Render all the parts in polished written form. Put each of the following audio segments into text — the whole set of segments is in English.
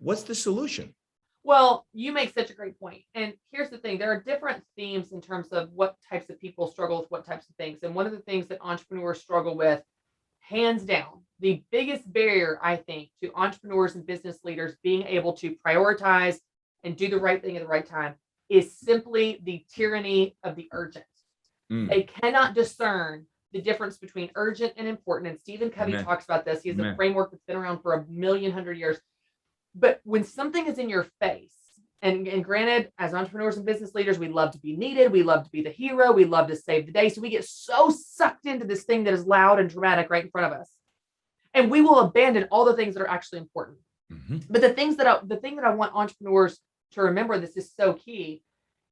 What's the solution? Well, you make such a great point. And here's the thing, there are different themes in terms of what types of people struggle with what types of things. And one of the things that entrepreneurs struggle with, hands down, the biggest barrier, I think, to entrepreneurs and business leaders being able to prioritize and do the right thing at the right time is simply the tyranny of the urgent. They cannot discern the difference between urgent and important. And Stephen Covey Amen. talks about this. He has a Amen. framework that's been around for 1,100 years. But when something is in your face, and granted, as entrepreneurs and business leaders, we love to be needed. We love to be the hero. We love to save the day. So we get so sucked into this thing that is loud and dramatic right in front of us. And we will abandon all the things that are actually important. But the thing that I want entrepreneurs to remember, this is so key,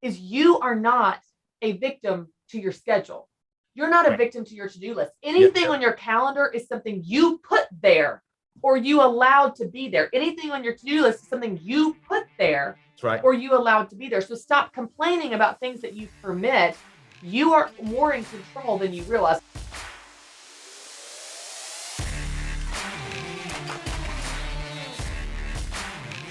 is you are not a victim to your schedule. You're not a victim to your to-do list. Anything on your calendar is something you put there or you allowed to be there. Anything on your to-do list is something you put there. That's right. Or you allowed to be there. So stop complaining about things that you permit. You are more in control than you realize.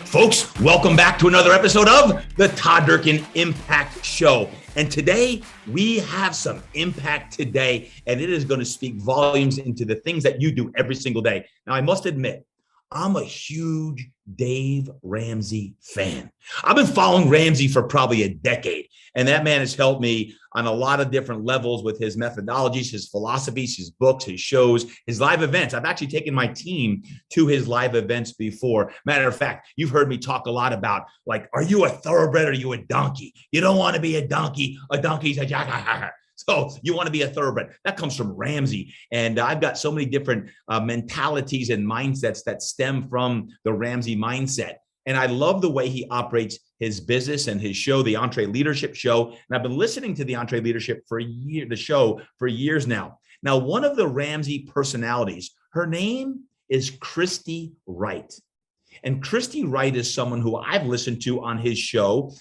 Folks, welcome back to another episode of the Todd Durkin Impact Show. And today we have some impact today, and it is going to speak volumes into the things that you do every single day. Now, I must admit, I'm a huge Dave Ramsey fan. I've been following Ramsey for probably a decade, and that man has helped me on a lot of different levels with his methodologies, his philosophies, his books, his shows, his live events. I've actually taken my team to his live events before. Matter of fact, you've heard me talk a lot about, like, are you a thoroughbred or are you a donkey? You don't want to be a donkey. A donkey's a jack. So you want to be a thoroughbred. That comes from Ramsey. And I've got so many different mentalities and mindsets that stem from the Ramsey mindset. And I love the way he operates his business and his show, the EntreLeadership Show. And I've been listening to the EntreLeadership the show for years now. Now, one of the Ramsey personalities, her name is Christy Wright. And Christy Wright is someone who I've listened to on his show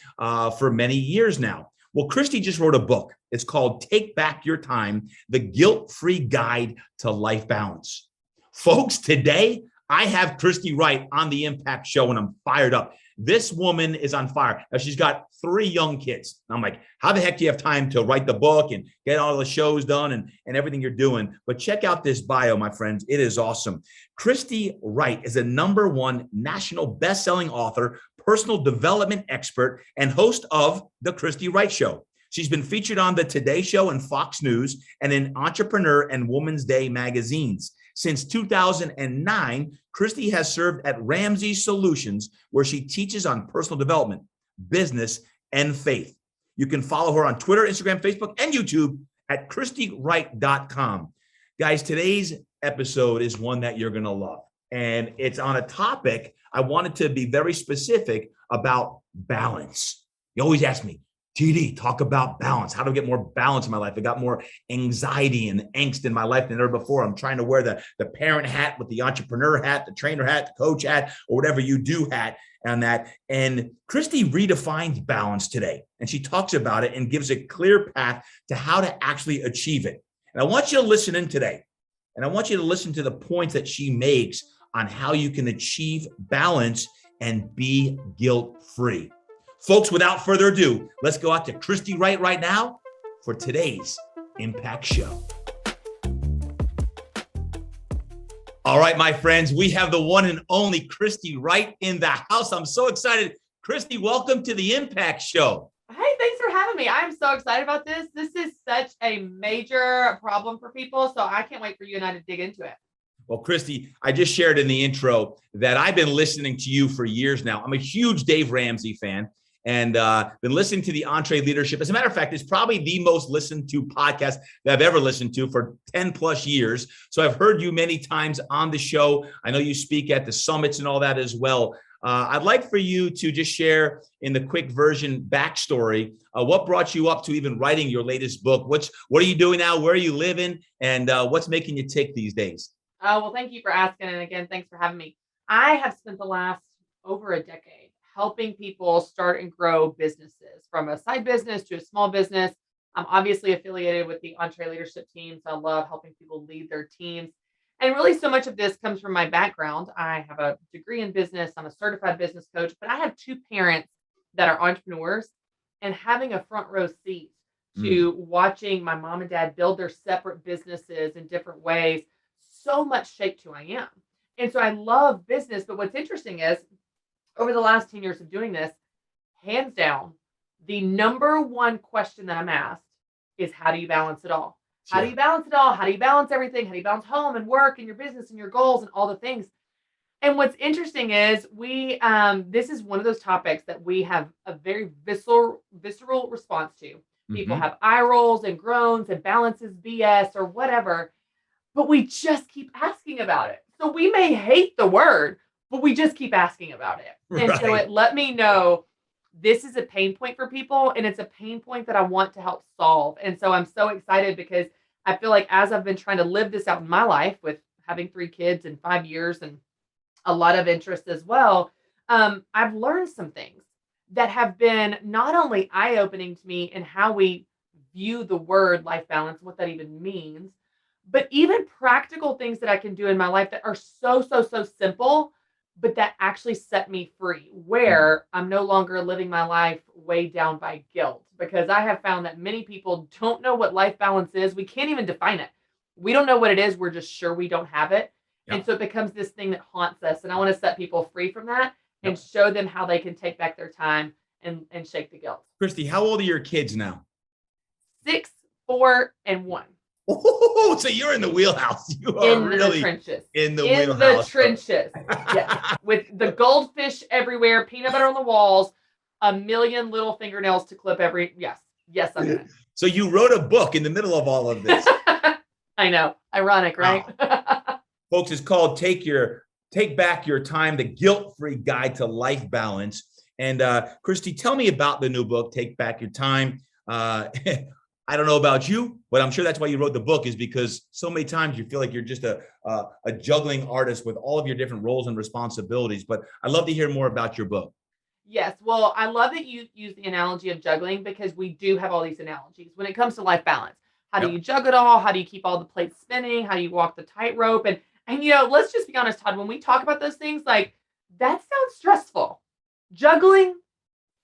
for many years now. Well, Christy just wrote a book. It's called Take Back Your Time, The Guilt-Free Guide to Life Balance. Folks, today I have Christy Wright on the Impact Show, and I'm fired up. This woman is on fire. Now, she's got 3 young kids. And I'm like, how the heck do you have time to write the book and get all the shows done and everything you're doing? But check out this bio, my friends. It is awesome. Christy Wright is a #1 national best-selling author, personal development expert, and host of The Christy Wright Show. She's been featured on the Today Show and Fox News and in Entrepreneur and Woman's Day magazines. Since 2009, Christy has served at Ramsey Solutions, where she teaches on personal development, business, and faith. You can follow her on Twitter, Instagram, Facebook, and YouTube at ChristyWright.com. Guys, today's episode is one that you're going to love. And it's on a topic I wanted to be very specific about: balance. You always ask me, TD, talk about balance. How do I get more balance in my life? I got more anxiety and angst in my life than ever before. I'm trying to wear the parent hat with the entrepreneur hat, the trainer hat, the coach hat, or whatever you do hat on that. And Christy redefines balance today. And she talks about it and gives a clear path to how to actually achieve it. And I want you to listen in today. And I want you to listen to the points that she makes on how you can achieve balance and be guilt-free. Folks, without further ado, let's go out to Christy Wright right now for today's Impact Show. All right, my friends, we have the one and only Christy Wright in the house. I'm so excited. Christy, welcome to the Impact Show. Hey, thanks for having me. I'm so excited about this. This is such a major problem for people, so I can't wait for you and I to dig into it. Well, Christy, I just shared in the intro that I've been listening to you for years now. I'm a huge Dave Ramsey fan. And been listening to the EntreLeadership. As a matter of fact, it's probably the most listened to podcast that I've ever listened to for 10 plus years. So I've heard you many times on the show. I know you speak at the summits and all that as well. I'd like for you to just share in the quick version backstory, what brought you up to even writing your latest book? What are you doing now? Where are you living? And what's making you tick these days? Well, thank you for asking. And again, thanks for having me. I have spent the last over a decade helping people start and grow businesses, from a side business to a small business. I'm obviously affiliated with the EntreLeadership team, so I love helping people lead their teams. And really, so much of this comes from my background. I have a degree in business. I'm a certified business coach, but I have two parents that are entrepreneurs, and having a front row seat Mm. to watching my mom and dad build their separate businesses in different ways so much shaped who I am. And so I love business. But what's interesting is over the last 10 years of doing this, hands down, the number one question that I'm asked is, how do you balance it all? How do Yeah. you balance it all? How do you balance everything? How do you balance home and work and your business and your goals and all the things? And what's interesting is we this is one of those topics that we have a very visceral response to. People Hmm. have eye rolls and groans and balances BS or whatever, but we just keep asking about it. So we may hate the word, but we just keep asking about it. And so Right. it let me know this is a pain point for people, and it's a pain point that I want to help solve. And so I'm so excited because I feel like as I've been trying to live this out in my life with having 3 kids in 5 years and a lot of interest as well, I've learned some things that have been not only eye-opening to me in how we view the word life balance, what that even means, but even practical things that I can do in my life that are so simple, but that actually set me free, Mm. where I'm no longer living my life weighed down by guilt. Because I have found that many people don't know what life balance is. We can't even define it. We don't know what it is. We're just sure we don't have it. And Yep. so it becomes this thing that haunts us. And I want to set people free from that and Yep. show them how they can take back their time and shake the guilt. Christy, how old are your kids now? 6, 4, and 1. Oh, so you're in the wheelhouse. You are In the really trenches. in the In the wheelhouse. trenches. Yes. With the goldfish everywhere, peanut butter on the walls, a million little fingernails to clip every. Yes. Yes, I'm in So you wrote a book in the middle of all of this. it. I know. Ironic, right? Wow. Folks, it's called Take Back Your Time, the guilt-free guide to life balance. And Christy, tell me about the new book, Take Back Your Time. I don't know about you, but I'm sure that's why you wrote the book, is because so many times you feel like you're just a juggling artist with all of your different roles and responsibilities. But I'd love to hear more about your book. Yes. Well, I love that you use the analogy of juggling because we do have all these analogies when it comes to life balance. How do Yep. you juggle it all? How do you keep all the plates spinning? How do you walk the tightrope? And let's just be honest, Todd, when we talk about those things, like that sounds stressful. Juggling,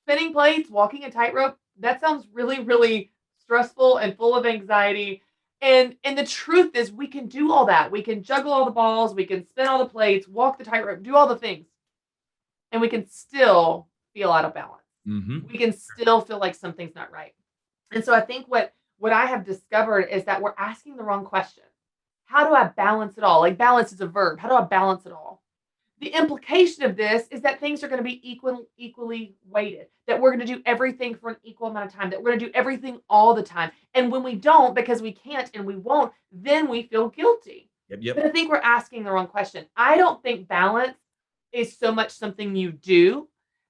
spinning plates, walking a tightrope, that sounds really stressful and full of anxiety. And the truth is we can do all that. We can juggle all the balls, we can spin all the plates, walk the tightrope, do all the things, and we can still feel out of balance. Mm-hmm. We can still feel like something's not right. And so I think what I have discovered is that we're asking the wrong question. How do I balance it all? Like balance is a verb. How do I balance it all? The implication of this is that things are going to be equally weighted, that we're going to do everything for an equal amount of time, that we're going to do everything all the time. And when we don't, because we can't and we won't, then we feel guilty. Yep. But Yep. I think we're asking the wrong question. I don't think balance is so much something you do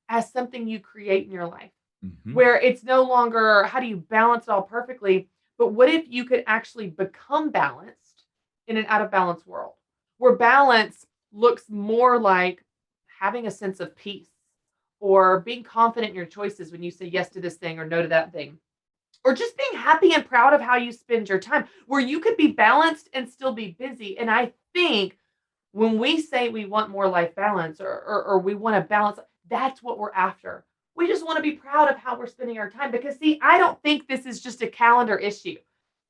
as something you create in your life, Mm-hmm. where it's no longer how do you balance it all perfectly, but what if you could actually become balanced in an out of balance world where balance looks more like having a sense of peace or being confident in your choices when you say yes to this thing or no to that thing, or just being happy and proud of how you spend your time, where you could be balanced and still be busy. And I think when we say we want more life balance or we want to balance, that's what we're after. We just want to be proud of how we're spending our time because, see, I don't think this is just a calendar issue.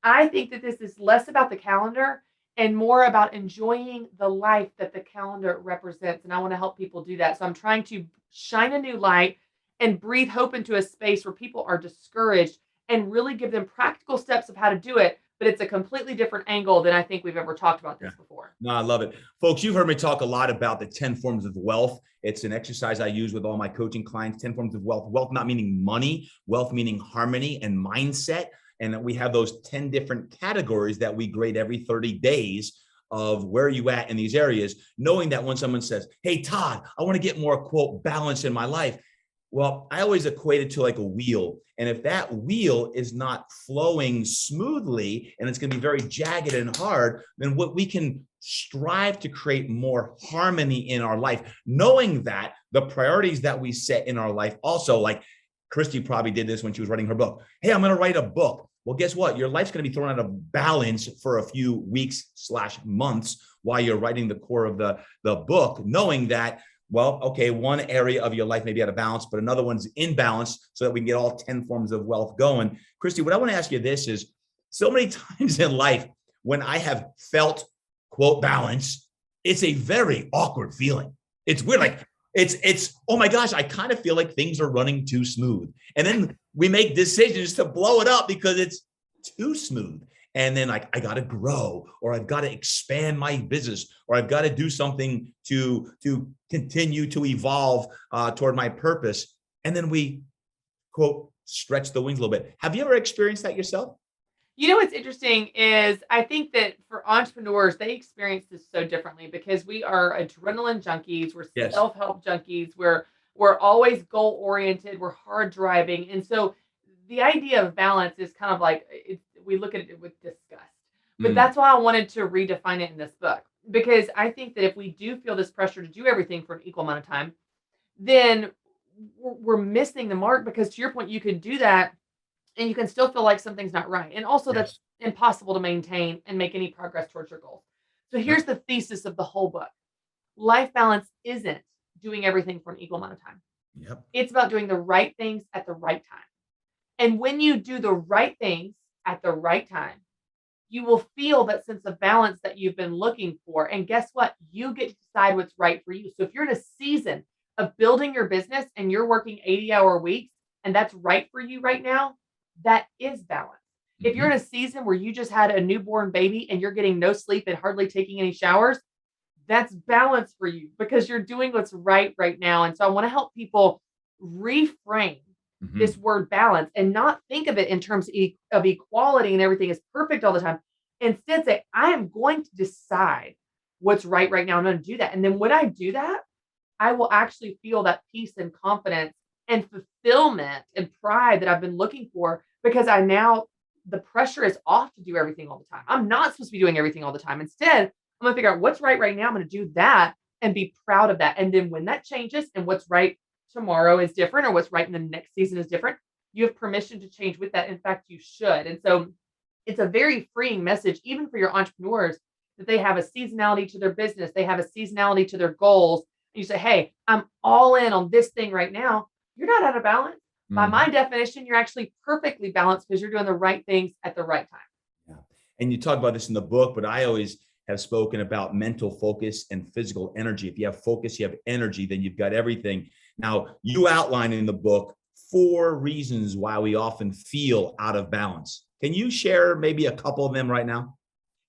I think that this is less about the calendar and more about enjoying the life that the calendar represents. And I want to help people do that. So I'm trying to shine a new light and breathe hope into a space where people are discouraged and really give them practical steps of how to do it. But it's a completely different angle than I think we've ever talked about Yeah. this before. No, I love it. Folks, you've heard me talk a lot about the 10 forms of wealth. It's an exercise I use with all my coaching clients, 10 forms of wealth. Wealth not meaning money, wealth meaning harmony and mindset. And we have those 10 different categories that we grade every 30 days of where you at in these areas, knowing that when someone says, hey, Todd, I want to get more, quote, balance in my life. Well, I always equate it to like a wheel. And if that wheel is not flowing smoothly and it's going to be very jagged and hard, then what we can strive to create more harmony in our life, knowing that the priorities that we set in our life also, like Christy probably did this when she was writing her book. Hey, I'm going to write a book. Well, guess what? Your life's going to be thrown out of balance for a few weeks/months while you're writing the core of the book, knowing that, well, okay, one area of your life may be out of balance, but another one's in balance so that we can get all 10 forms of wealth going. Christy, what I want to ask you this is, so many times in life when I have felt, quote, balance, it's a very awkward feeling. It's weird. Like it's, oh my gosh, I kind of feel like things are running too smooth. And then we make decisions to blow it up because it's too smooth. And then like, I got to grow, or I've got to expand my business, or I've got to do something to continue to evolve toward my purpose. And then we, quote, stretch the wings a little bit. Have you ever experienced that yourself? You know what's interesting is I think that for entrepreneurs, they experience this so differently because we are adrenaline junkies, we're Yes. self-help junkies, we're always goal-oriented, we're hard driving. And so the idea of balance is kind of like we look at it with disgust. But that's why I wanted to redefine it in this book, because I think that if we do feel this pressure to do everything for an equal amount of time, then we're missing the mark, because to your point, you can do that and you can still feel like something's not right. And also that's impossible to maintain and make any progress towards your goals. So here's the thesis of the whole book. Life balance isn't doing everything for an equal amount of time. Yep. It's about doing the right things at the right time. And when you do the right things at the right time, you will feel that sense of balance that you've been looking for. And guess what? You get to decide what's right for you. So if you're in a season of building your business and you're working 80-hour weeks and that's right for you right now, that is balance. If you're in a season where you just had a newborn baby and you're getting no sleep and hardly taking any showers, that's balance for you because you're doing what's right now. And so I want to help people reframe this word balance and not think of it in terms of equality and everything is perfect all the time. Instead, say, I am going to decide what's right now. I'm going to do that. And then when I do that, I will actually feel that peace and confidence and fulfillment and pride that I've been looking for, because the pressure is off to do everything all the time. I'm not supposed to be doing everything all the time. Instead, I'm going to figure out what's right now. I'm going to do that and be proud of that. And then when that changes and what's right tomorrow is different, or what's right in the next season is different, you have permission to change with that. In fact, you should. And so it's a very freeing message, even for your entrepreneurs, that they have a seasonality to their business. They have a seasonality to their goals. And you say, hey, I'm all in on this thing right now. You're not out of balance. By my definition, you're actually perfectly balanced because you're doing the right things at the right time. Yeah. And you talk about this in the book, but I always have spoken about mental focus and physical energy. If you have focus, you have energy, then you've got everything. Now, you outline in the book 4 reasons why we often feel out of balance. Can you share maybe a couple of them right now?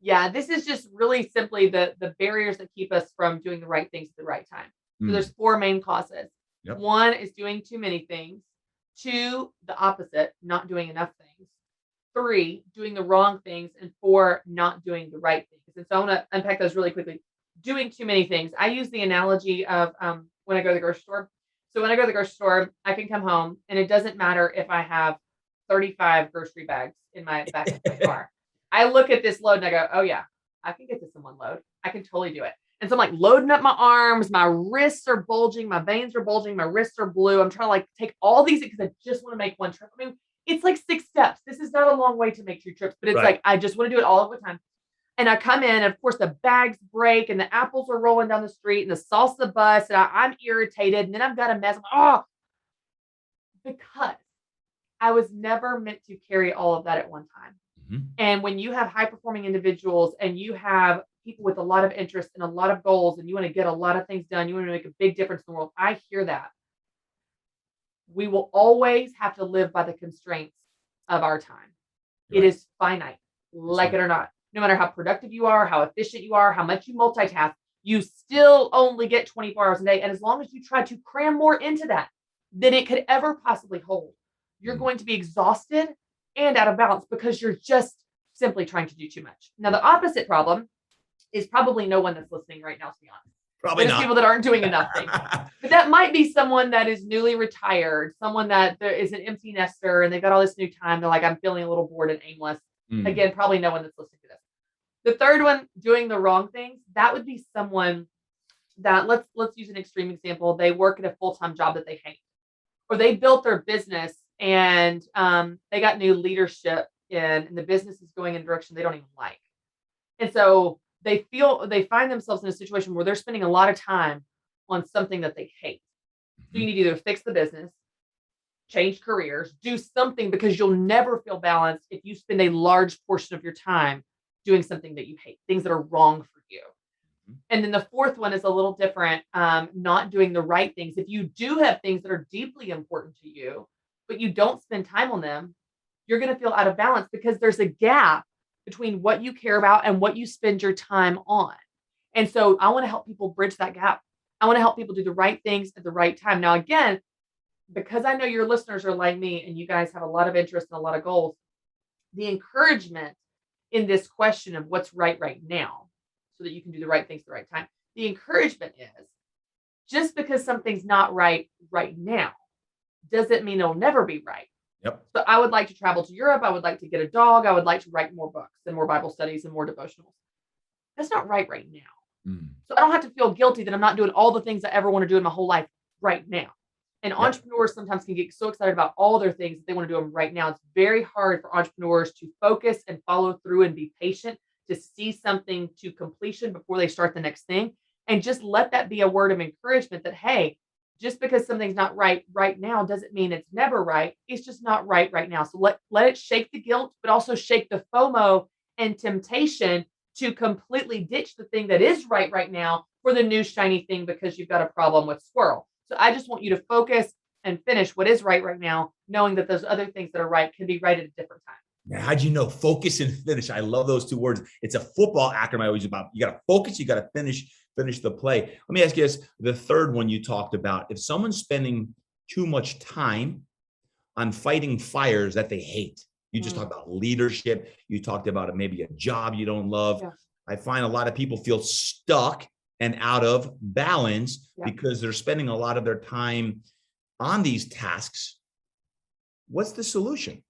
Yeah, this is just really simply the barriers that keep us from doing the right things at the right time. So there's 4 main causes. Yep. 1 is doing too many things. 2, the opposite, not doing enough things. 3, doing the wrong things. And 4, not doing the right things. And so I want to unpack those really quickly. Doing too many things. I use the analogy of when I go to the grocery store. So when I go to the grocery store, I can come home and it doesn't matter if I have 35 grocery bags in my back of my car. I look at this load and I go, oh yeah, I can get this in one load. I can totally do it. And so I'm like loading up my arms, my wrists are bulging, my veins are bulging, my wrists are blue. I'm trying to like take all these because I just want to make one trip. I mean, it's like 6 steps. This is not a long way to make 2 trips, but it's like, I just want to do it all at one time. And I come in, and of course the bags break and the apples are rolling down the street and the salsa bus, and I'm irritated. And then I've got a mess. I'm like, because I was never meant to carry all of that at one time. And when you have high performing individuals and you have people with a lot of interest and a lot of goals, and you want to get a lot of things done, you want to make a big difference in the world, I hear that. We will always have to live by the constraints of our time. It is finite, like it or not. No matter how productive you are, how efficient you are, how much you multitask, you still only get 24 hours a day. And as long as you try to cram more into that than it could ever possibly hold, you're going to be exhausted and out of balance because you're just simply trying to do too much. Now, the opposite problem is probably no one that's listening right now, to be honest. Probably not. People that aren't doing enough things. But that might be someone that is newly retired, someone that is an empty nester and they've got all this new time. They're like, I'm feeling a little bored and aimless. Again, probably no one that's listening to this. The third one, doing the wrong things, that would be someone that, let's use an extreme example. They work at a full-time job that they hate, or they built their business and they got new leadership and the business is going in a direction they don't even like. And so they find themselves in a situation where they're spending a lot of time on something that they hate. So you need to either fix the business, change careers, do something, because you'll never feel balanced if you spend a large portion of your time doing something that you hate, things that are wrong for you. And then the fourth one is a little different, not doing the right things. If you do have things that are deeply important to you, but you don't spend time on them, you're going to feel out of balance because there's a gap between what you care about and what you spend your time on. And so I want to help people bridge that gap. I want to help people do the right things at the right time. Now, again, because I know your listeners are like me and you guys have a lot of interest and a lot of goals, the encouragement in this question of what's right now, so that you can do the right things at the right time. The encouragement is, just because something's not right now, doesn't mean it'll never be right. Yep. So I would like to travel to Europe. I would like to get a dog. I would like to write more books and more Bible studies and more devotionals. That's not right now. So I don't have to feel guilty that I'm not doing all the things I ever want to do in my whole life right now. And entrepreneurs sometimes can get so excited about all their things that they want to do them right now. It's very hard for entrepreneurs to focus and follow through and be patient to see something to completion before they start the next thing. And just let that be a word of encouragement that, hey, just because something's not right now doesn't mean it's never right. It's just not right now. So let it shake the guilt, but also shake the FOMO and temptation to completely ditch the thing that is right now for the new shiny thing because you've got a problem with squirrel. So I just want you to focus and finish what is right now, knowing that those other things that are right can be right at a different time. Now, how'd you know? Focus and finish. I love those two words. It's a football acronym I always about. You got to focus. You got to finish the play. Let me ask you this. The third one you talked about, if someone's spending too much time on fighting fires that they hate, you just talked about leadership. You talked about maybe a job you don't love. Yeah. I find a lot of people feel stuck and out of balance because they're spending a lot of their time on these tasks. What's the solution?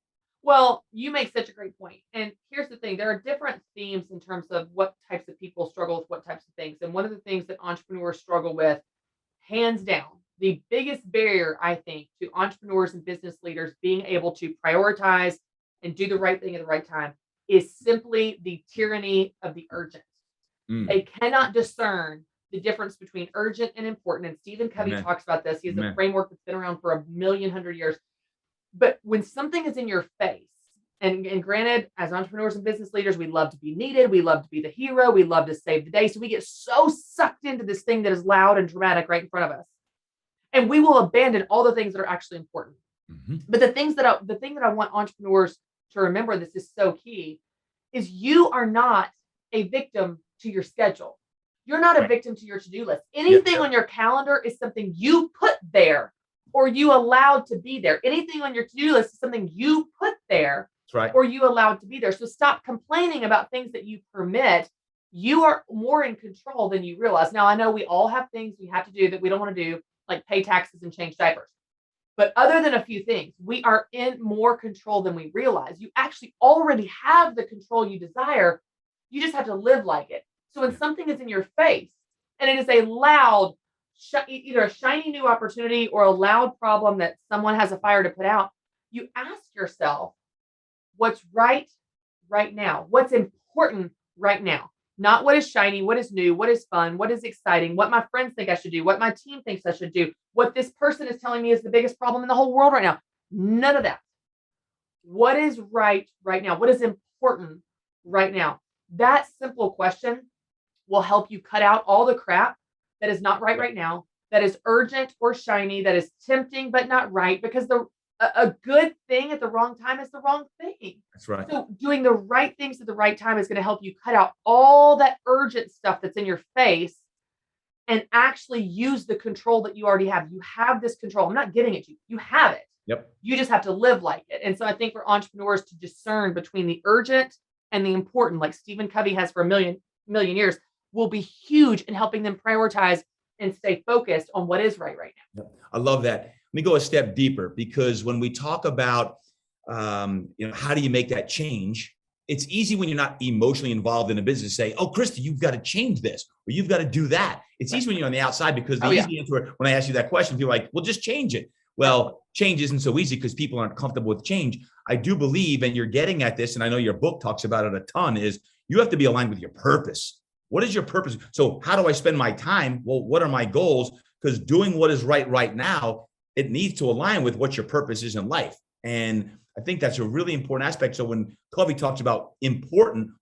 Well, you make such a great point. And here's the thing. There are different themes in terms of what types of people struggle with what types of things. And one of the things that entrepreneurs struggle with, hands down, the biggest barrier, I think, to entrepreneurs and business leaders being able to prioritize and do the right thing at the right time is simply the tyranny of the urgent. They cannot discern the difference between urgent and important. And Stephen Covey talks about this. He has a framework that's been around for 1,100 years. But when something is in your face, and granted, as entrepreneurs and business leaders, we love to be needed. We love to be the hero. We love to save the day. So we get so sucked into this thing that is loud and dramatic right in front of us. And we will abandon all the things that are actually important. But the thing that I want entrepreneurs to remember, this is so key, is you are not a victim to your schedule. You're not a victim to your to-do list. Anything on your calendar is something you put there or you allowed to be there. Anything on your to-do list is something you put there or you allowed to be there. So stop complaining about things that you permit. You are more in control than you realize. Now, I know we all have things we have to do that we don't want to do, like pay taxes and change diapers. But other than a few things, we are in more control than we realize. You actually already have the control you desire. You just have to live like it. So when something is in your face and it is a loud, either a shiny new opportunity or a loud problem that someone has a fire to put out, you ask yourself, what's right now? What's important right now? Not what is shiny, what is new, what is fun, what is exciting, what my friends think I should do, what my team thinks I should do, what this person is telling me is the biggest problem in the whole world right now. None of that. What is right now? What is important right now? That simple question will help you cut out all the crap that is not right now, that is urgent or shiny, that is tempting but not right, because a good thing at the wrong time is the wrong thing. That's right. So doing the right things at the right time is going to help you cut out all that urgent stuff that's in your face and actually use the control that you already have. You have this control. I'm not giving it to you. You have it. Yep. You just have to live like it. And so I think for entrepreneurs to discern between the urgent and the important, like Stephen Covey has for a million years, will be huge in helping them prioritize and stay focused on what is right now. Yep. I love that. Let me go a step deeper, because when we talk about, how do you make that change? It's easy when you're not emotionally involved in a business to say, oh, Christy, you've got to change this or you've got to do that. It's easy when you're on the outside, because the easy answer when I ask you that question, people are like, well, just change it. Well, change isn't so easy because people aren't comfortable with change. I do believe, and you're getting at this, and I know your book talks about it a ton, is you have to be aligned with your purpose. What is your purpose? So how do I spend my time? Well, what are my goals? Because doing what is right now, it needs to align with what your purpose is in life. And I think that's a really important aspect. So when Covey talks about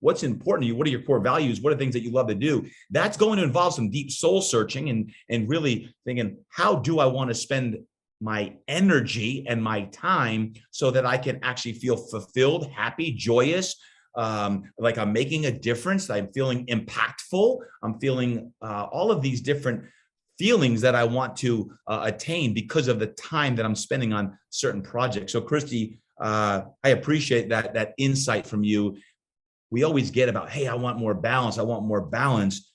what's important to you, what are your core values? What are things that you love to do? That's going to involve some deep soul searching and really thinking, how do I want to spend my energy and my time so that I can actually feel fulfilled, happy, joyous, like I'm making a difference. I'm feeling impactful. I'm feeling all of these different feelings that I want to attain because of the time that I'm spending on certain projects. So Christy, I appreciate that insight from you. We always get about, hey, I want more balance. I want more balance.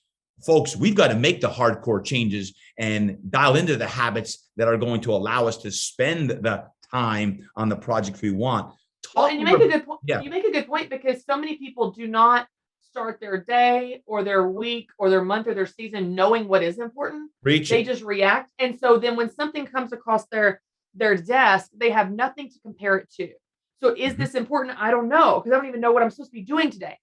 Folks, we've got to make the hardcore changes and dial into the habits that are going to allow us to spend the time on the projects we want. And you make a good point. Yeah. You make a good point because so many people do not start their day or their week or their month or their season knowing what is important. They just react. And so then when something comes across their desk, they have nothing to compare it to. So is this important? I don't know, because I don't even know what I'm supposed to be doing today.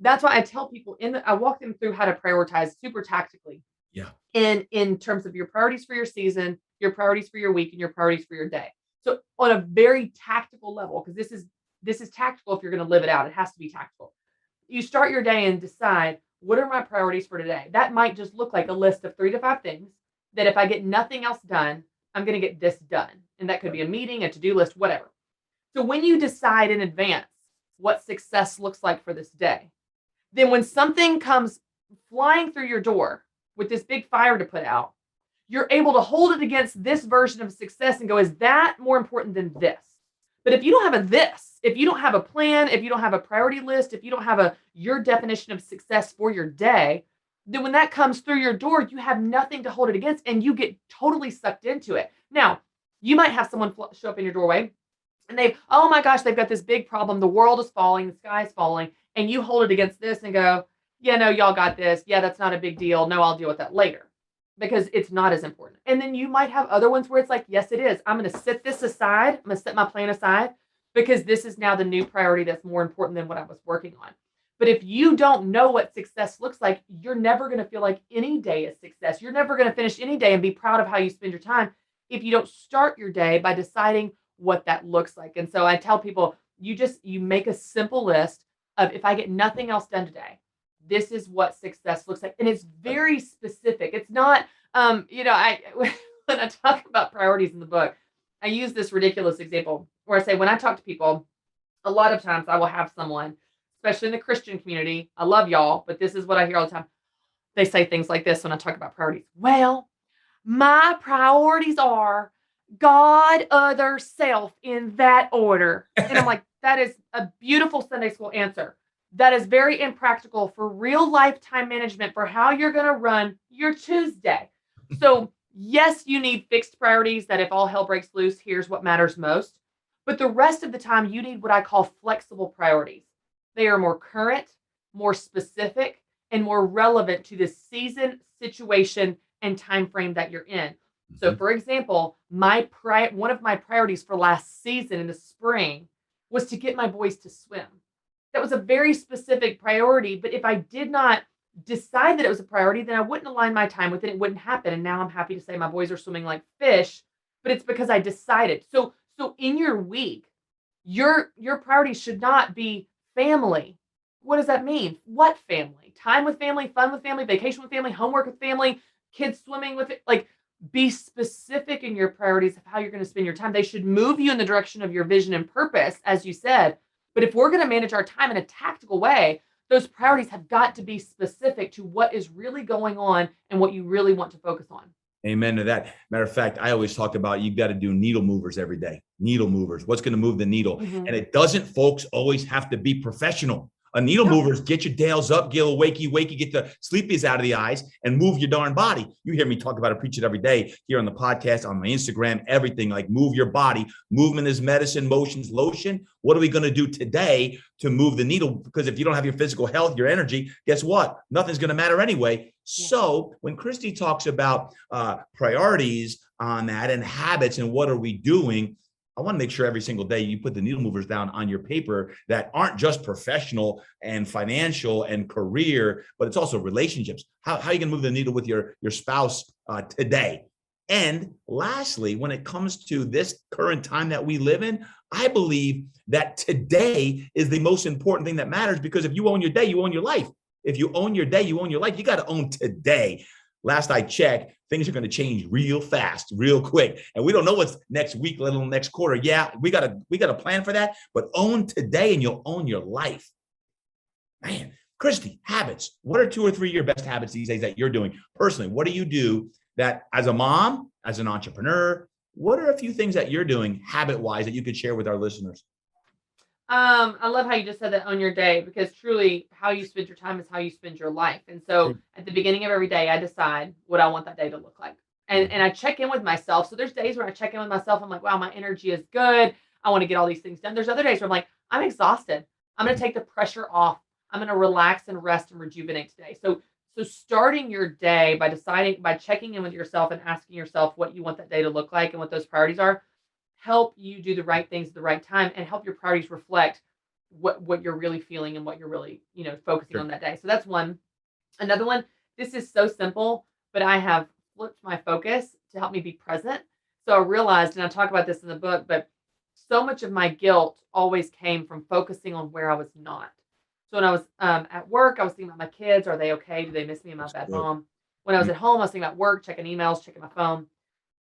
That's why I tell people I walk them through how to prioritize super tactically. Yeah. In terms of your priorities for your season, your priorities for your week, and your priorities for your day. So on a very tactical level, because this is tactical if you're going to live it out. It has to be tactical. You start your day and decide, what are my priorities for today? That might just look like a list of 3 to 5 things that if I get nothing else done, I'm going to get this done. And that could be a meeting, a to-do list, whatever. So when you decide in advance what success looks like for this day, then when something comes flying through your door with this big fire to put out, you're able to hold it against this version of success and go, is that more important than this? But if you don't have if you don't have a plan, if you don't have a priority list, if you don't have your definition of success for your day, then when that comes through your door, you have nothing to hold it against and you get totally sucked into it. Now, you might have someone show up in your doorway and oh my gosh, they've got this big problem. The world is falling, the sky is falling, and you hold it against this and go, yeah, no, y'all got this. Yeah, that's not a big deal. No, I'll deal with that later because it's not as important. And then you might have other ones where it's like, yes, it is. I'm going to set this aside. I'm going to set my plan aside because this is now the new priority that's more important than what I was working on. But if you don't know what success looks like, you're never going to feel like any day is success. You're never going to finish any day and be proud of how you spend your time if you don't start your day by deciding what that looks like. And so I tell people, you make a simple list of, if I get nothing else done today, this is what success looks like. And it's very specific. It's not, when I talk about priorities in the book, I use this ridiculous example where I say, when I talk to people, a lot of times I will have someone, especially in the Christian community, I love y'all, but this is what I hear all the time. They say things like this when I talk about priorities. Well, my priorities are God, other, self, in that order. And I'm like, that is a beautiful Sunday school answer. That is very impractical for real life time management for how you're going to run your Tuesday. So yes, you need fixed priorities that if all hell breaks loose, here's what matters most. But the rest of the time, you need what I call flexible priorities. They are more current, more specific, and more relevant to the season, situation, and time frame that you're in. So for example, one of my priorities for last season in the spring was to get my boys to swim. That was a very specific priority, but if I did not decide that it was a priority, then I wouldn't align my time with it. It wouldn't happen. And now I'm happy to say my boys are swimming like fish, but it's because I decided. So in your week, your priorities should not be family. What does that mean? What family? Time with family, fun with family, vacation with family, homework with family, kids swimming with it. Like, be specific in your priorities of how you're going to spend your time. They should move you in the direction of your vision and purpose, as you said. But if we're going to manage our time in a tactical way, those priorities have got to be specific to what is really going on and what you really want to focus on. Amen to that. Matter of fact, I always talk about you've got to do needle movers every day. Needle movers. What's going to move the needle? And it doesn't, folks, always have to be professional. A needle mover is get your dales up, get a little wakey, get the sleepies out of the eyes and move your darn body. You hear me talk about it, preach it every day here on the podcast, on my Instagram, everything, like move your body. Movement is medicine, motion's lotion. What are we going to do today to move the needle? Because if you don't have your physical health, your energy, guess what? Nothing's going to matter anyway. So when Christy talks about priorities on that and habits and what are we doing, I want to make sure every single day you put the needle movers down on your paper that aren't just professional and financial and career, but it's also relationships. How are you going to move the needle with your spouse today? And lastly, when it comes to this current time that we live in, I believe that today is the most important thing that matters, because if you own your day, you own your life. If you own your day, you own your life. You got to own today. Last I checked, things are going to change real fast, real quick. And we don't know what's next week, let alone next quarter. Yeah, we got to plan for that, but own today and you'll own your life. Man, Christy, habits. What are 2 or 3 of your best habits these days that you're doing personally? What do you do that as a mom, as an entrepreneur, what are a few things that you're doing habit-wise that you could share with our listeners? I love how you just said that, on your day, because truly how you spend your time is how you spend your life. And so at the beginning of every day, I decide what I want that day to look like. And I check in with myself. So there's days where I check in with myself. I'm like, wow, my energy is good. I want to get all these things done. There's other days where I'm like, I'm exhausted. I'm going to take the pressure off. I'm going to relax and rest and rejuvenate today. So starting your day by checking in with yourself and asking yourself what you want that day to look like and what those priorities are, help you do the right things at the right time and help your priorities reflect what you're really feeling and what you're really, focusing on that day. So that's one. Another one, this is so simple, but I have flipped my focus to help me be present. So I realized, and I talk about this in the book, but so much of my guilt always came from focusing on where I was not. So when I was at work, I was thinking about my kids. Are they okay? Do they miss me? Am I a bad mom? When I was at home, I was thinking about work, checking emails, checking my phone.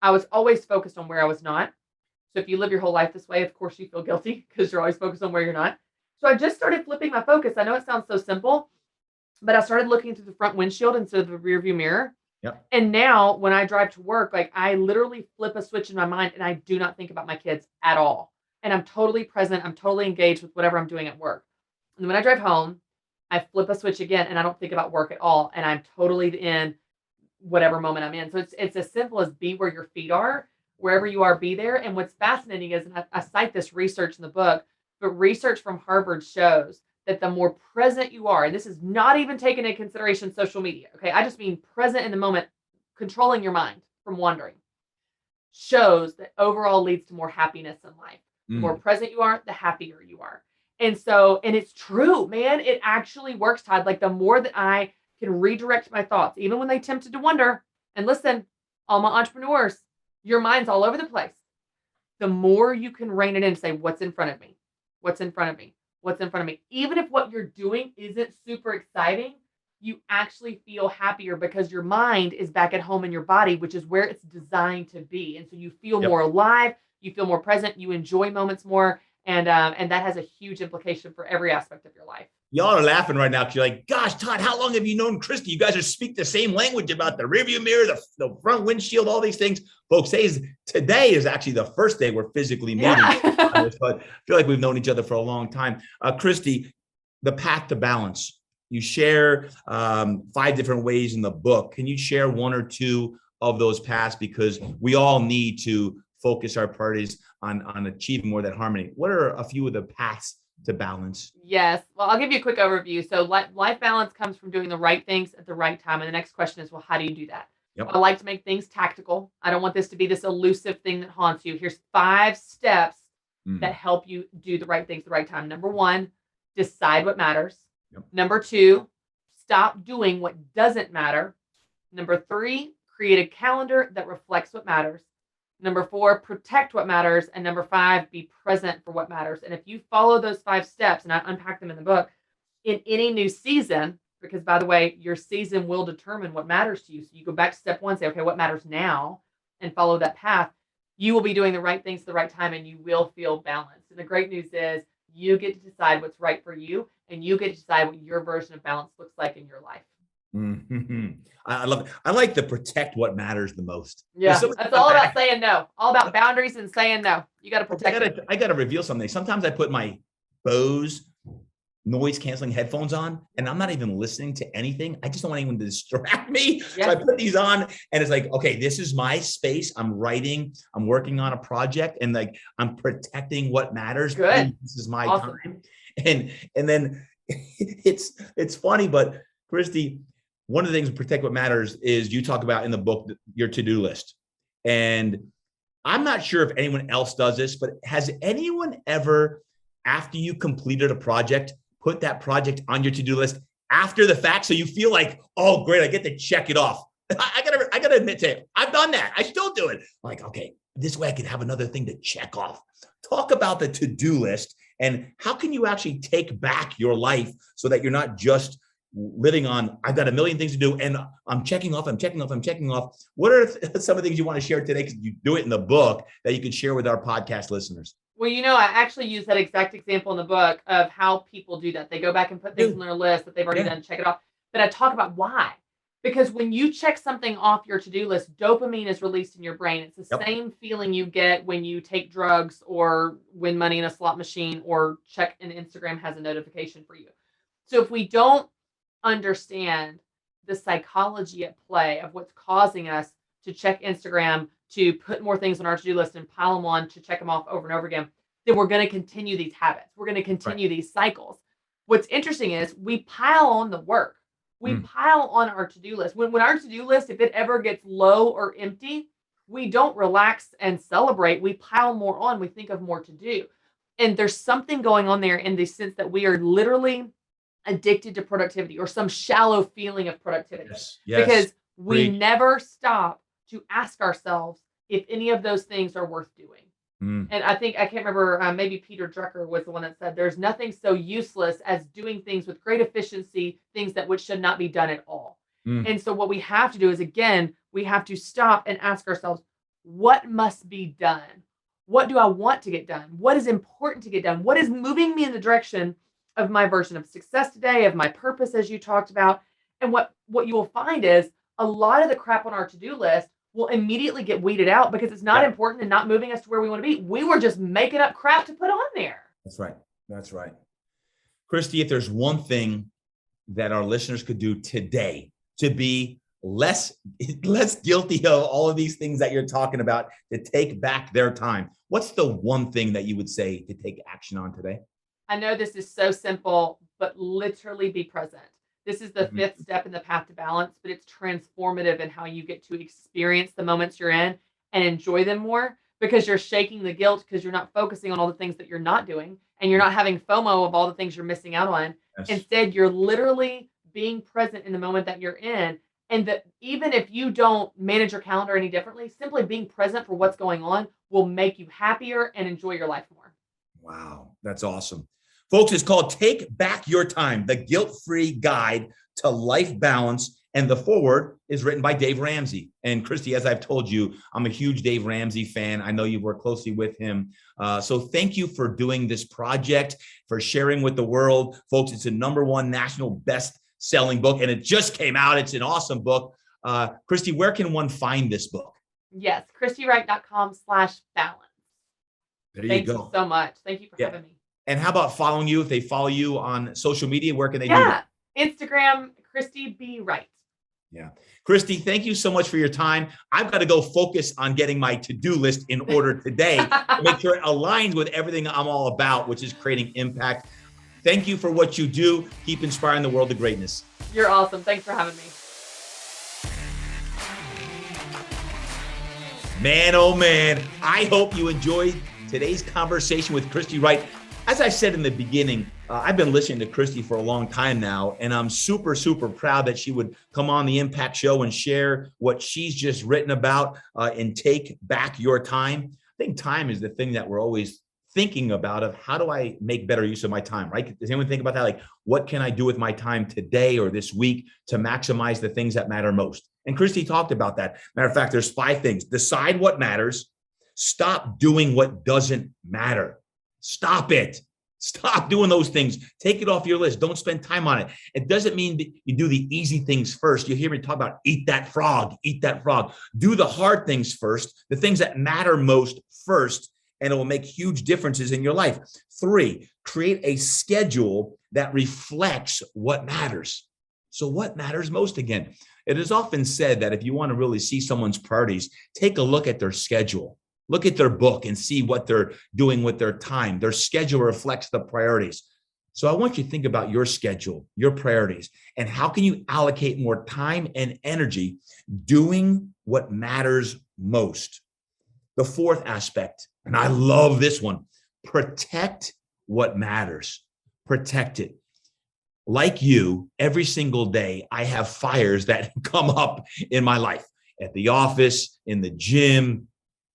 I was always focused on where I was not. So if you live your whole life this way, of course you feel guilty because you're always focused on where you're not. So I just started flipping my focus. I know it sounds so simple, but I started looking through the front windshield instead of the rear view mirror. Yep. And now when I drive to work, like I literally flip a switch in my mind and I do not think about my kids at all. And I'm totally present. I'm totally engaged with whatever I'm doing at work. And when I drive home, I flip a switch again and I don't think about work at all. And I'm totally in whatever moment I'm in. So it's as simple as be where your feet are. Wherever you are, be there. And what's fascinating is, and I cite this research in the book, but research from Harvard shows that the more present you are, and this is not even taking into consideration social media, okay? I just mean present in the moment, controlling your mind from wandering, shows that overall leads to more happiness in life. The more present you are, the happier you are. And it's true, man. It actually works, Todd. Like the more that I can redirect my thoughts, even when they tempted to wander, and listen, all my entrepreneurs, your mind's all over the place. The more you can rein it in and say, what's in front of me? What's in front of me? What's in front of me? Even if what you're doing isn't super exciting, you actually feel happier because your mind is back at home in your body, which is where it's designed to be. And so you feel more alive, you feel more present, you enjoy moments more. And that has a huge implication for every aspect of your life. Y'all are laughing right now because you're like, gosh, Todd, how long have you known Christy? You guys speak the same language about the rearview mirror, the front windshield, all these things. Folks, today is actually the first day we're physically meeting. But I feel like we've known each other for a long time. Christy, the path to balance. You share 5 different ways in the book. Can you share 1 or 2 of those paths? Because we all need to focus our priorities on achieving more of that harmony. What are a few of the paths to balance? Yes. Well, I'll give you a quick overview. So life balance comes from doing the right things at the right time. And the next question is, well, how do you do that? Yep. I like to make things tactical. I don't want this to be this elusive thing that haunts you. Here's 5 steps that help you do the right things at the right time. Number 1, decide what matters. Yep. Number 2, stop doing what doesn't matter. Number 3, create a calendar that reflects what matters. Number 4, protect what matters. And number 5, be present for what matters. And if you follow those 5 steps, and I unpack them in the book, in any new season, because by the way, your season will determine what matters to you. So you go back to step 1, say, okay, what matters now? And follow that path. You will be doing the right things at the right time and you will feel balanced. And the great news is you get to decide what's right for you and you get to decide what your version of balance looks like in your life. Mm-hmm. I love it. I like to protect what matters the most. Yeah, that's all about saying no. All about boundaries and saying no. You got to protect it. I got to reveal something. Sometimes I put my bows noise canceling headphones on, and I'm not even listening to anything. I just don't want anyone to distract me. Yes. So I put these on, and it's like, okay, this is my space. I'm writing, I'm working on a project, and like I'm protecting what matters. Good. This is my Awesome. time. And then it's funny, but Christy, one of the things to protect what matters is you talk about in the book your to-do list. And I'm not sure if anyone else does this, but has anyone ever, after you completed a project, put that project on your to-do list after the fact, so you feel like, oh, great, I get to check it off? I gotta admit to it, I've done that. I still do it. I'm like, okay, this way I can have another thing to check off. Talk about the to-do list and how can you actually take back your life so that you're not just living on, I've got a million things to do and I'm checking off. What are some of the things you want to share today? Because you do it in the book that you could share with our podcast listeners. Well, I actually use that exact example in the book of how people do that. They go back and put things on their list that they've already done, check it off. But I talk about why. Because when you check something off your to-do list, dopamine is released in your brain. It's the same feeling you get when you take drugs or win money in a slot machine or check an Instagram has a notification for you. So if we don't understand the psychology at play of what's causing us to check Instagram, to put more things on our to-do list and pile them on to check them off over and over again, then we're going to continue these habits. We're going to continue these cycles. What's interesting is we pile on the work. We pile on our to-do list. When our to-do list, if it ever gets low or empty, we don't relax and celebrate. We pile more on. We think of more to do. And there's something going on there in the sense that we are literally addicted to productivity or some shallow feeling of productivity. Yes. Because we never stop to ask ourselves if any of those things are worth doing. And I can't remember, maybe Peter Drucker was the one that said, there's nothing so useless as doing things with great efficiency, things that which should not be done at all. And so what we have to do is, again, we have to stop and ask ourselves, what must be done? What do I want to get done? What is important to get done? What is moving me in the direction of my version of success today, of my purpose, as you talked about? And what you will find is a lot of the crap on our to-do list will immediately get weeded out because it's not important and not moving us to where we want to be. We were just making up crap to put on there. That's right. Christy, if there's one thing that our listeners could do today to be less guilty of all of these things that you're talking about, to take back their time, what's the one thing that you would say to take action on today? I know this is so simple, but literally be present. This is the fifth step in the path to balance, but it's transformative in how you get to experience the moments you're in and enjoy them more because you're shaking the guilt because you're not focusing on all the things that you're not doing and you're not having FOMO of all the things you're missing out on. Yes. Instead, you're literally being present in the moment that you're in. And that even if you don't manage your calendar any differently, simply being present for what's going on will make you happier and enjoy your life more. Wow, that's awesome. Folks, it's called Take Back Your Time, the guilt-free guide to life balance. And the foreword is written by Dave Ramsey. And Christy, as I've told you, I'm a huge Dave Ramsey fan. I know you've worked closely with him. So thank you for doing this project, for sharing with the world. Folks, it's a #1 national best-selling book, and it just came out. It's an awesome book. Christy, where can one find this book? Yes, ChristyWright.com/balance. There you go. Thank you so much. Thank you for having me. And how about following you? If they follow you on social media, where can they do that? Instagram, Christy B. Wright. Yeah. Christy, thank you so much for your time. I've got to go focus on getting my to-do list in order today to make sure it aligns with everything I'm all about, which is creating impact. Thank you for what you do. Keep inspiring the world to greatness. You're awesome. Thanks for having me. Man, oh man, I hope you enjoyed today's conversation with Christy Wright. As I said in the beginning, I've been listening to Christy for a long time now, and I'm super, super proud that she would come on the Impact Show and share what she's just written about and take back your time. I think time is the thing that we're always thinking about of how do I make better use of my time, right? Does anyone think about that? Like, what can I do with my time today or this week to maximize the things that matter most? And Christy talked about that. Matter of fact, there's 5 things. Decide what matters. Stop doing what doesn't matter. Stop it. Stop doing those things. Take it off your list. Don't spend time on it. It doesn't mean that you do the easy things first. You hear me talk about eat that frog, eat that frog. Do the hard things first, the things that matter most first, and it will make huge differences in your life. 3, create a schedule that reflects what matters. So what matters most again? It is often said that if you want to really see someone's priorities, take a look at their schedule. Look at their book and see what they're doing with their time. Their schedule reflects the priorities. So I want you to think about your schedule, your priorities, and how can you allocate more time and energy doing what matters most. The 4th aspect, and I love this one, protect what matters. Protect it. Like you, every single day, I have fires that come up in my life, at the office, in the gym,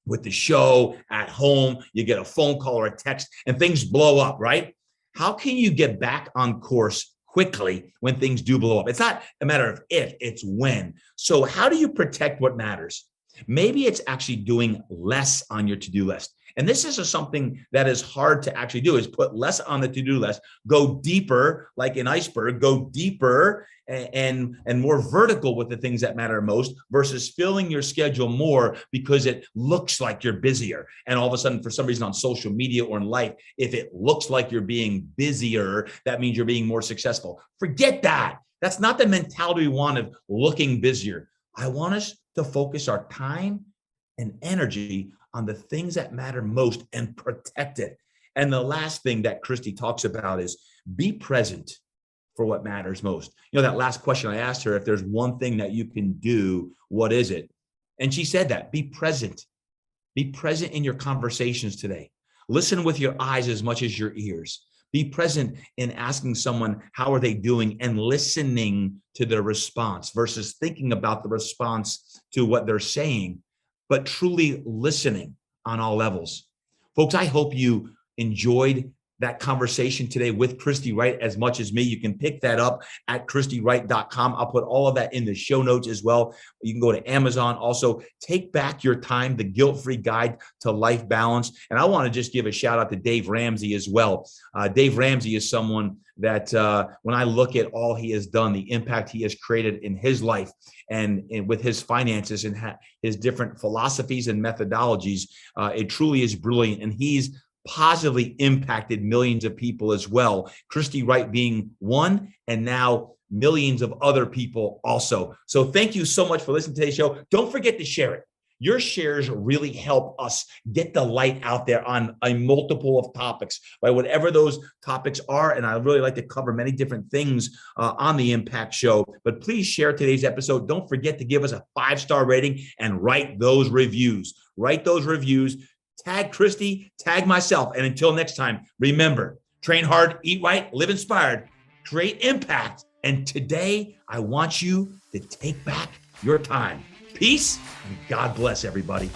with the show, at home. You get a phone call or a text and things blow up, right? How can you get back on course quickly when things do blow up? It's not a matter of if, it's when. So how do you protect what matters? Maybe it's actually doing less on your to-do list. And this is something that is hard to actually do, is put less on the to-do list, go deeper like an iceberg, go deeper and more vertical with the things that matter most versus filling your schedule more because it looks like you're busier. And all of a sudden, for some reason on social media or in life, if it looks like you're being busier, that means you're being more successful. Forget that. That's not the mentality we want of looking busier. I want us to focus our time and energy on the things that matter most and protect it. And the last thing that Christy talks about is be present for what matters most. You know, that last question I asked her, if there's one thing that you can do, what is it? And she said that, be present. Be present in your conversations today. Listen with your eyes as much as your ears. Be present in asking someone, how are they doing, and listening to their response versus thinking about the response to what they're saying, but truly listening on all levels. Folks, I hope you enjoyed that conversation today with Christy Wright as much as me. You can pick that up at christywright.com. I'll put all of that in the show notes as well. You can go to Amazon. Also, Take Back Your Time, the guilt-free guide to life balance. And I want to just give a shout out to Dave Ramsey as well. Dave Ramsey is someone that when I look at all he has done, the impact he has created in his life and with his finances and his different philosophies and methodologies, it truly is brilliant. And he's positively impacted millions of people as well. Christy Wright being one, and now millions of other people also. So thank you so much for listening to today's show. Don't forget to share it. Your shares really help us get the light out there on a multiple of topics, right? Whatever those topics are. And I really like to cover many different things on the Impact Show, but please share today's episode. Don't forget to give us a 5-star rating and write those reviews. Write those reviews. Tag Christy, tag myself. And until next time, remember, train hard, eat right, live inspired, create impact. And today, I want you to take back your time. Peace and God bless everybody.